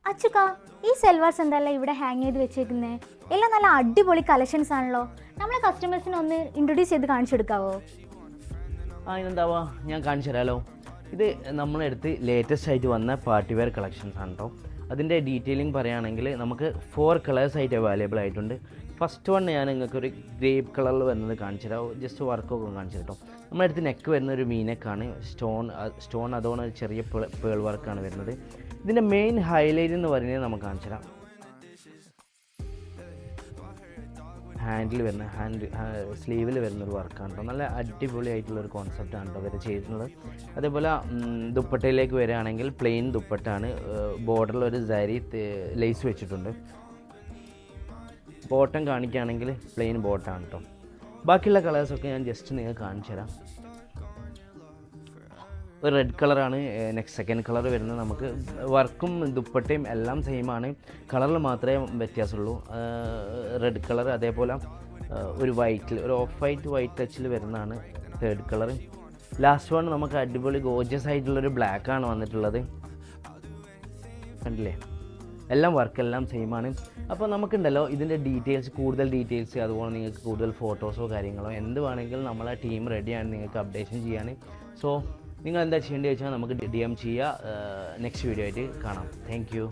അച്ചുക്ക, ഈ സെൽവാർസ് എന്തല്ല ഇവിടെ ഹാങ് ചെയ്ത് വെച്ചേക്കുന്നേ? എല്ലാം നല്ല അടിപൊളി കളക്ഷൻസ് ആണല്ലോ. നമ്മളെ കസ്റ്റമേഴ്സിനെ ഒന്ന് ഇൻട്രൊഡ്യൂസ് ചെയ്ത് കാണിച്ചെടുക്കാവോ? ഇതെന്താവാ, ഞാൻ കാണിച്ചു തരാമല്ലോ. ഇത് നമ്മളെടുത്ത് ലേറ്റസ്റ്റ് ആയിട്ട് വന്ന പാർട്ടി വെയർ കളക്ഷൻസ് ആണ് കേട്ടോ. അതിൻ്റെ ഡീറ്റെയിലിംഗ് പറയുകയാണെങ്കിൽ നമുക്ക് 4 കളേഴ്സ് ആയിട്ട് അവൈലബിൾ ആയിട്ടുണ്ട്. ഫസ്റ്റ് വൺ ഞാൻ നിങ്ങൾക്കൊരു ഗ്രേപ്പ് കളറിൽ വരുന്നത് കാണിച്ചു തരാം. ജസ്റ്റ് വർക്കൊക്കെ കാണിച്ചു കേട്ടോ. നമ്മളടുത്ത് നെക്ക് വരുന്ന ഒരു മീനക്കാണ്, സ്റ്റോൺ അതോടെ ചെറിയ പേൾ വർക്കാണ് വരുന്നത്. ഇതിൻ്റെ മെയിൻ ഹൈലൈറ്റ് എന്ന് പറയുന്നത് നമുക്ക് കാണിച്ചു തരാം. സ്ലീവിൽ വരുന്നൊരു വർക്കാണ് കേട്ടോ. നല്ല അടിപൊളിയായിട്ടുള്ളൊരു കോൺസെപ്റ്റാണ് കേട്ടോ ഇവർ ചെയ്തിട്ടുള്ളത്. അതേപോലെ ദുപ്പട്ടയിലേക്ക് വരികയാണെങ്കിൽ പ്ലെയിൻ ദുപ്പട്ടാണ്, ബോർഡറിലൊരു സാരി ലേസ് വെച്ചിട്ടുണ്ട്. ബോട്ടം കാണിക്കുകയാണെങ്കിൽ പ്ലെയിൻ ബോട്ടാണ് കേട്ടോ. ബാക്കിയുള്ള കളേഴ്സൊക്കെ ഞാൻ ജസ്റ്റ് നിങ്ങൾക്ക് കാണിച്ചു തരാം. ഒരു റെഡ് കളറാണ് നെക്സ്റ്റ് സെക്കൻഡ് കളർ വരുന്നത്. നമുക്ക് വർക്കും ദുപ്പട്ടയും എല്ലാം സെയിമാണ്, കളറിൽ മാത്രമേ വ്യത്യാസമുള്ളൂ. റെഡ് കളർ, അതേപോലെ ഒരു വൈറ്റിൽ, ഒരു ഓഫ് വൈറ്റ് ടച്ചിൽ വരുന്നതാണ് തേർഡ് കളർ. ലാസ്റ്റ് വൺ നമുക്ക് അടിപൊളി ഗോർജിയസ് ആയിട്ടുള്ളൊരു ബ്ലാക്കാണ് വന്നിട്ടുള്ളത്. കണ്ടില്ലേ, എല്ലാം വർക്കെല്ലാം സെയിമാണ്. അപ്പോൾ നമുക്കുണ്ടല്ലോ ഇതിൻ്റെ കൂടുതൽ ഡീറ്റെയിൽസ് അതുപോലെ നിങ്ങൾക്ക് കൂടുതൽ ഫോട്ടോസോ കാര്യങ്ങളോ എന്ത് വേണമെങ്കിലും നമ്മളെ ടീം റെഡിയാണ് നിങ്ങൾക്ക് അപ്ഡേഷൻ ചെയ്യാൻ. സോ നിങ്ങൾ എന്താ ചെയ്യേണ്ടത് വെച്ചാൽ നമുക്ക് DM ചെയ്യുക. നെക്സ്റ്റ് വീഡിയോ ആയിട്ട് കാണാം. Thank you.